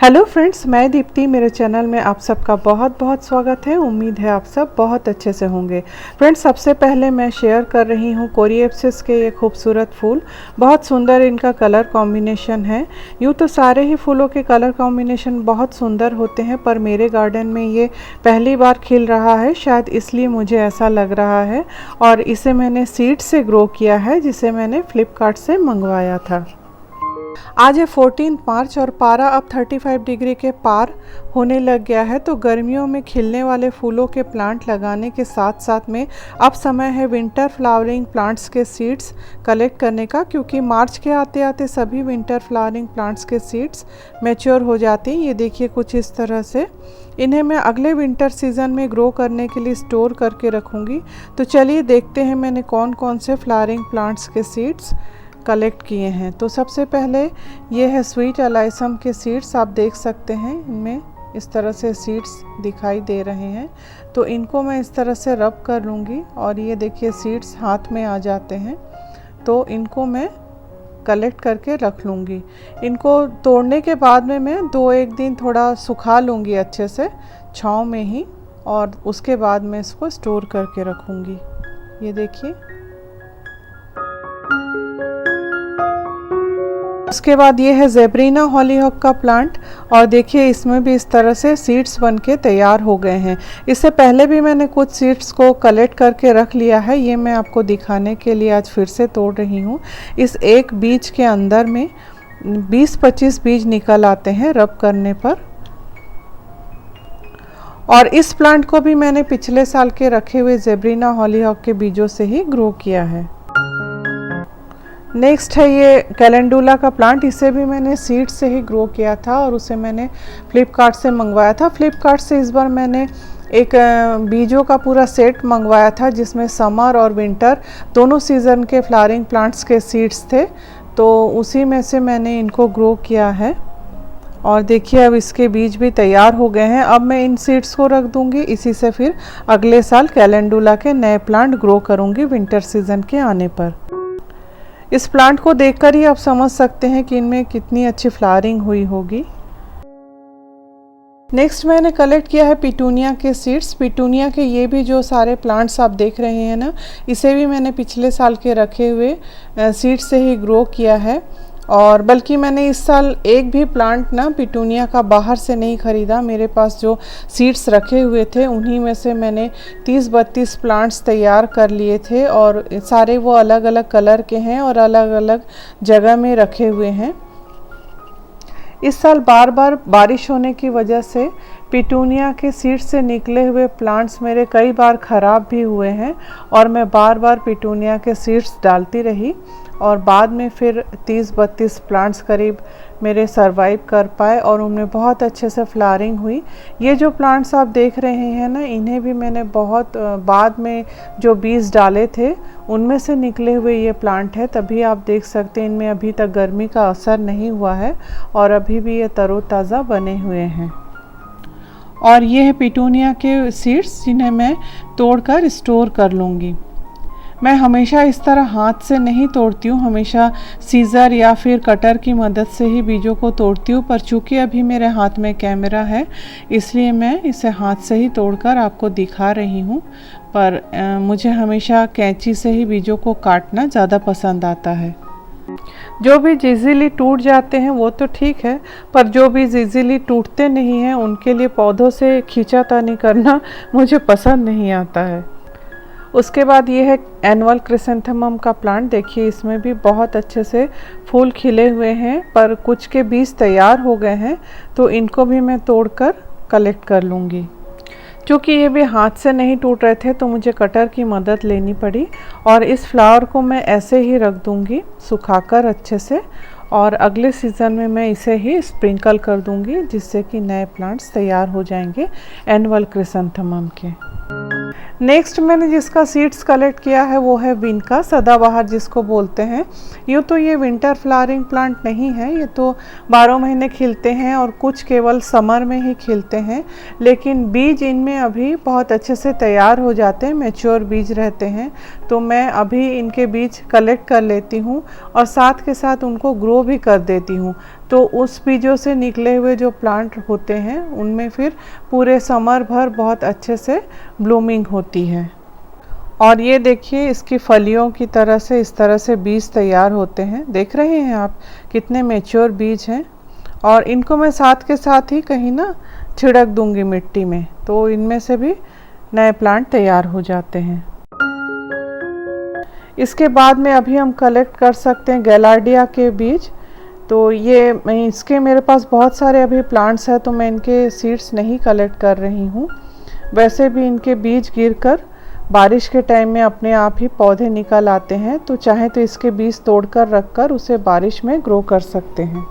Hello friends, मैं दीप्ति। मेरे channel में आप सबका बहुत बहुत स्वागत है। उम्मीद है आप सब बहुत अच्छे से होंगे। फ्रेंड्स, सबसे पहले मैं शेयर कर रही हूँ कोरिएप्सिस के ये खूबसूरत फूल। बहुत सुंदर इनका कलर कॉम्बिनेशन है। यूँ तो सारे ही फूलों के कलर कॉम्बिनेशन बहुत सुंदर होते हैं, पर मेरे गार्डन में ये पहली बार खिल रहा है, शायद इसलिए मुझे ऐसा लग रहा है। और इसे मैंने सीड से ग्रो किया है, जिसे मैंने फ्लिपकार्ट से मंगवाया था। आज है 14 मार्च और पारा अब 35 डिग्री के पार होने लग गया है। तो गर्मियों में खिलने वाले फूलों के प्लांट लगाने के साथ साथ में अब समय है विंटर फ्लावरिंग प्लांट्स के सीड्स कलेक्ट करने का, क्योंकि मार्च के आते आते सभी विंटर फ्लावरिंग प्लांट्स के सीड्स मैच्योर हो जाते हैं। ये देखिए कुछ इस तरह से। इन्हें मैं अगले विंटर सीज़न में ग्रो करने के लिए स्टोर करके रखूँगी। तो चलिए देखते हैं मैंने कौन कौन से फ्लावरिंग प्लांट्स के सीड्स कलेक्ट किए हैं। तो सबसे पहले ये है स्वीट अलाइसम के सीड्स। आप देख सकते हैं इनमें इस तरह से सीड्स दिखाई दे रहे हैं। तो इनको मैं इस तरह से रब कर लूँगी और ये देखिए सीड्स हाथ में आ जाते हैं। तो इनको मैं कलेक्ट करके रख लूँगी। इनको तोड़ने के बाद में मैं 2-1 दिन थोड़ा सुखा लूँगी अच्छे से छाँव में ही, और उसके बाद मैं इसको स्टोर करके रखूँगी। ये देखिए। उसके बाद ये है ज़ेब्रीना हॉलीहॉक का प्लांट, और देखिए इसमें भी इस तरह से सीड्स बनके तैयार हो गए हैं। इससे पहले भी मैंने कुछ सीड्स को कलेक्ट करके रख लिया है। ये मैं आपको दिखाने के लिए आज फिर से तोड़ रही हूँ। इस एक बीज के अंदर में 20-25 बीज निकल आते हैं रब करने पर। और इस प्लांट को भी मैंने पिछले साल के रखे हुए ज़ेब्रीना हॉलीहॉक के बीजों से ही ग्रो किया है। नेक्स्ट है ये कैलेंडुला का प्लांट। इसे भी मैंने सीड से ही ग्रो किया था और उसे मैंने फ्लिपकार्ट से मंगवाया था। फ्लिपकार्ट से इस बार मैंने एक बीजों का पूरा सेट मंगवाया था, जिसमें समर और विंटर दोनों सीज़न के फ्लावरिंग प्लांट्स के सीड्स थे। तो उसी में से मैंने इनको ग्रो किया है। और देखिए अब इसके बीज भी तैयार हो गए हैं। अब मैं इन सीड्स को रख दूंगी। इसी से फिर अगले साल कैलेंडुला के नए प्लांट ग्रो करूँगी विंटर सीज़न के आने पर। इस प्लांट को देखकर ही आप समझ सकते हैं कि इनमें कितनी अच्छी फ्लावरिंग हुई होगी। नेक्स्ट मैंने कलेक्ट किया है पिटूनिया के सीड्स। पिटूनिया के ये भी जो सारे प्लांट्स आप देख रहे हैं ना, इसे भी मैंने पिछले साल के रखे हुए सीड्स से ही ग्रो किया है। और बल्कि मैंने इस साल एक भी प्लांट ना पिटूनिया का बाहर से नहीं ख़रीदा। मेरे पास जो सीड्स रखे हुए थे उन्हीं में से मैंने 30-32 प्लांट्स तैयार कर लिए थे, और सारे वो अलग अलग कलर के हैं और अलग अलग जगह में रखे हुए हैं। इस साल बार बार बारिश होने की वजह से पिटूनिया के सीड्स से निकले हुए प्लांट्स मेरे कई बार ख़राब भी हुए हैं, और मैं बार बार पिटूनिया के सीड्स डालती रही, और बाद में फिर 30-32 प्लांट्स करीब मेरे सरवाइव कर पाए और उनमें बहुत अच्छे से फ्लावरिंग हुई। ये जो प्लांट्स आप देख रहे हैं ना, इन्हें भी मैंने बहुत बाद में जो बीज डाले थे उनमें से निकले हुए ये प्लांट है। तभी आप देख सकते हैं इनमें अभी तक गर्मी का असर नहीं हुआ है और अभी भी ये तरोताज़ा बने हुए हैं। और ये है पिटूनिया के सीड्स, जिन्हें मैं तोड़कर स्टोर कर लूँगी। मैं हमेशा इस तरह हाथ से नहीं तोड़ती हूँ, हमेशा सीज़र या फिर कटर की मदद से ही बीजों को तोड़ती हूँ। पर चूँकि अभी मेरे हाथ में कैमरा है, इसलिए मैं इसे हाथ से ही तोड़कर आपको दिखा रही हूँ। पर मुझे हमेशा कैंची से ही बीजों को काटना ज़्यादा पसंद आता है। जो बीज इजीली टूट जाते हैं वो तो ठीक है, पर जो बीज इजीली टूटते नहीं हैं उनके लिए पौधों से खींचातानी करना मुझे पसंद नहीं आता है। उसके बाद ये है एनुअल क्रिसेंथेमम का प्लांट। देखिए इसमें भी बहुत अच्छे से फूल खिले हुए हैं, पर कुछ के बीज तैयार हो गए हैं, तो इनको भी मैं तोड़कर कलेक्ट कर लूँगी। क्योंकि ये भी हाथ से नहीं टूट रहे थे तो मुझे कटर की मदद लेनी पड़ी, और इस फ्लावर को मैं ऐसे ही रख दूँगी सुखाकर अच्छे से, और अगले सीज़न में मैं इसे ही स्प्रिंकल कर दूँगी, जिससे कि नए प्लांट्स तैयार हो जाएंगे एनुअल क्रिसेंथेमम के। नेक्स्ट मैंने जिसका सीड्स कलेक्ट किया है वो है विनका, सदाबहार जिसको बोलते हैं। यूँ तो ये विंटर फ्लावरिंग प्लांट नहीं है, ये तो 12 महीने खिलते हैं और कुछ केवल समर में ही खिलते हैं, लेकिन बीज इनमें अभी बहुत अच्छे से तैयार हो जाते हैं, मैच्योर बीज रहते हैं। तो मैं अभी इनके बीज कलेक्ट कर लेती हूँ और साथ के साथ उनको ग्रो भी कर देती हूँ, तो उस बीजों से निकले हुए जो प्लांट होते हैं उनमें फिर पूरे समर भर बहुत अच्छे से ब्लूमिंग होती है। और ये देखिए इसकी फलियों की तरह से इस तरह से बीज तैयार होते हैं। देख रहे हैं आप कितने मैच्योर बीज हैं। और इनको मैं साथ के साथ ही कहीं ना छिड़क दूंगी मिट्टी में, तो इनमें से भी नए प्लांट तैयार हो जाते हैं। इसके बाद में अभी हम कलेक्ट कर सकते हैं गैलार्डिया के बीज। तो ये इसके मेरे पास बहुत सारे अभी प्लांट्स हैं, तो मैं इनके सीड्स नहीं कलेक्ट कर रही हूँ। वैसे भी इनके बीज गिरकर बारिश के टाइम में अपने आप ही पौधे निकल आते हैं, तो चाहे तो इसके बीज तोड़कर रखकर उसे बारिश में ग्रो कर सकते हैं।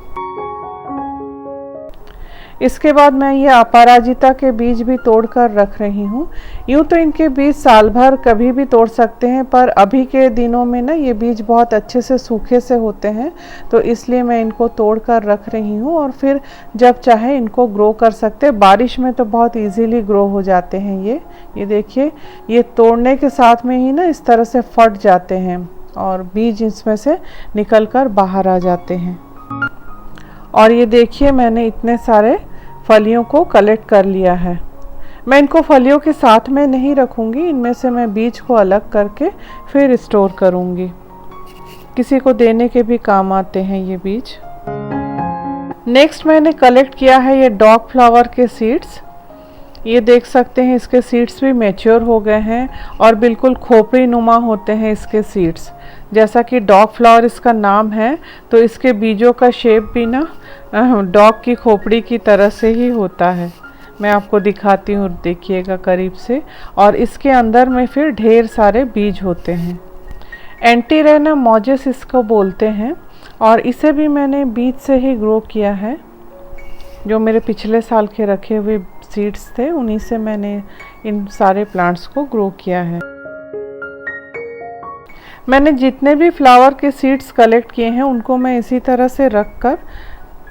इसके बाद मैं ये अपराजिता के बीज भी तोड़कर रख रही हूँ। यूँ तो इनके बीज साल भर कभी भी तोड़ सकते हैं, पर अभी के दिनों में ना ये बीज बहुत अच्छे से सूखे से होते हैं, तो इसलिए मैं इनको तोड़कर रख रही हूँ और फिर जब चाहे इनको ग्रो कर सकते हैं। बारिश में तो बहुत इजीली ग्रो हो जाते हैं ये देखिए, ये तोड़ने के साथ में ही ना इस तरह से फट जाते हैं और बीज इसमें से निकल कर बाहर आ जाते हैं। और ये देखिए मैंने इतने सारे फलियों को कलेक्ट कर लिया है। मैं इनको फलियों के साथ में नहीं रखूँगी, इनमें से मैं बीज को अलग करके फिर स्टोर करूँगी। किसी को देने के भी काम आते हैं ये बीज। नेक्स्ट मैंने कलेक्ट किया है ये डॉग फ्लावर के सीड्स। ये देख सकते हैं इसके सीड्स भी मैच्योर हो गए हैं और बिल्कुल खोपड़ी नुमा होते हैं इसके सीड्स। जैसा कि डॉग फ्लावर इसका नाम है, तो इसके बीजों का शेप भी ना डॉग की खोपड़ी की तरह से ही होता है। मैं आपको दिखाती हूँ, देखिएगा करीब से। और इसके अंदर में फिर ढेर सारे बीज होते हैं। एंटीरेना मॉजेस इसको बोलते हैं और इसे भी मैंने बीज से ही ग्रो किया है। जो मेरे पिछले साल के रखे हुए सीड्स थे उन्हीं से मैंने इन सारे प्लांट्स को ग्रो किया है। मैंने जितने भी फ्लावर के सीड्स कलेक्ट किए हैं उनको मैं इसी तरह से रख कर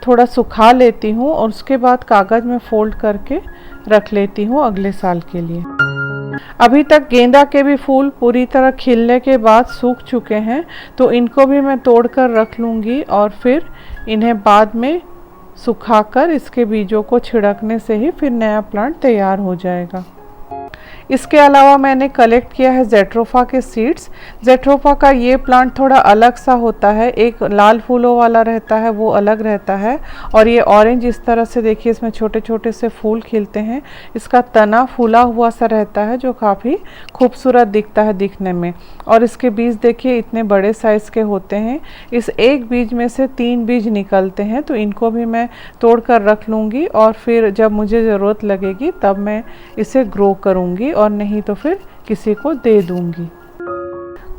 थोड़ा सुखा लेती हूँ और उसके बाद कागज़ में फोल्ड करके रख लेती हूँ अगले साल के लिए। अभी तक गेंदा के भी फूल पूरी तरह खिलने के बाद सूख चुके हैं, तो इनको भी मैं तोड़ कर रख लूँगी और फिर इन्हें बाद में सुखाकर इसके बीजों को छिड़कने से ही फिर नया प्लांट तैयार हो जाएगा। इसके अलावा मैंने कलेक्ट किया है जेट्रोफा के सीड्स। जेट्रोफा का ये प्लांट थोड़ा अलग सा होता है, एक लाल फूलों वाला रहता है, वो अलग रहता है, और ये ऑरेंज इस तरह से देखिए इसमें छोटे छोटे से फूल खिलते हैं। इसका तना फूला हुआ सा रहता है जो काफ़ी खूबसूरत दिखता है दिखने में। और इसके बीज देखिए इतने बड़े साइज़ के होते हैं। इस एक बीज में से 3 बीज निकलते हैं, तो इनको भी मैं तोड़ कर रख लूँगी और फिर जब मुझे ज़रूरत लगेगी तब मैं इसे ग्रो करूँगी, और नहीं तो फिर किसी को दे दूंगी।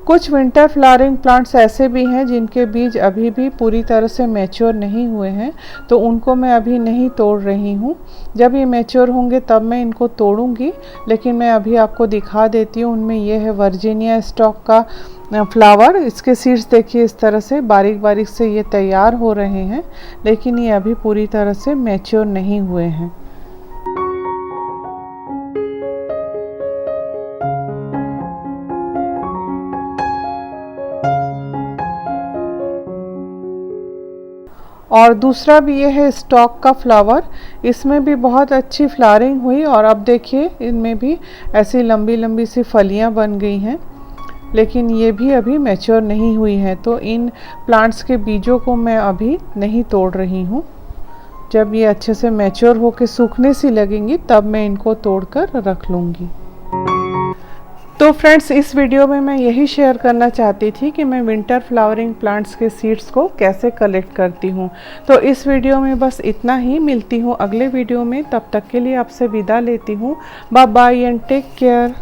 कुछ विंटर फ्लावरिंग प्लांट्स ऐसे भी हैं जिनके बीज अभी भी पूरी तरह से मैच्योर नहीं हुए हैं, तो उनको मैं अभी नहीं तोड़ रही हूँ। जब ये मैच्योर होंगे तब मैं इनको तोड़ूंगी, लेकिन मैं अभी आपको दिखा देती हूँ। उनमें ये है वर्जीनिया स्टॉक का फ्लावर। इसके सीड्स देखिए इस तरह से बारीक बारीक से ये तैयार हो रहे हैं, लेकिन ये अभी पूरी तरह से मैच्योर नहीं हुए हैं। और दूसरा भी ये है स्टॉक का फ्लावर। इसमें भी बहुत अच्छी फ्लावरिंग हुई और अब देखिए इनमें भी ऐसी लंबी लंबी सी फलियां बन गई हैं, लेकिन ये भी अभी मैच्योर नहीं हुई हैं। तो इन प्लांट्स के बीजों को मैं अभी नहीं तोड़ रही हूँ। जब ये अच्छे से मैच्योर होकर सूखने सी लगेंगी तब मैं इनको तोड़कर रख लूँगी। तो फ्रेंड्स, इस वीडियो में मैं यही शेयर करना चाहती थी कि मैं विंटर फ्लावरिंग प्लांट्स के सीड्स को कैसे कलेक्ट करती हूँ। तो इस वीडियो में बस इतना ही। मिलती हूँ अगले वीडियो में, तब तक के लिए आपसे विदा लेती हूँ। Bye bye and take care.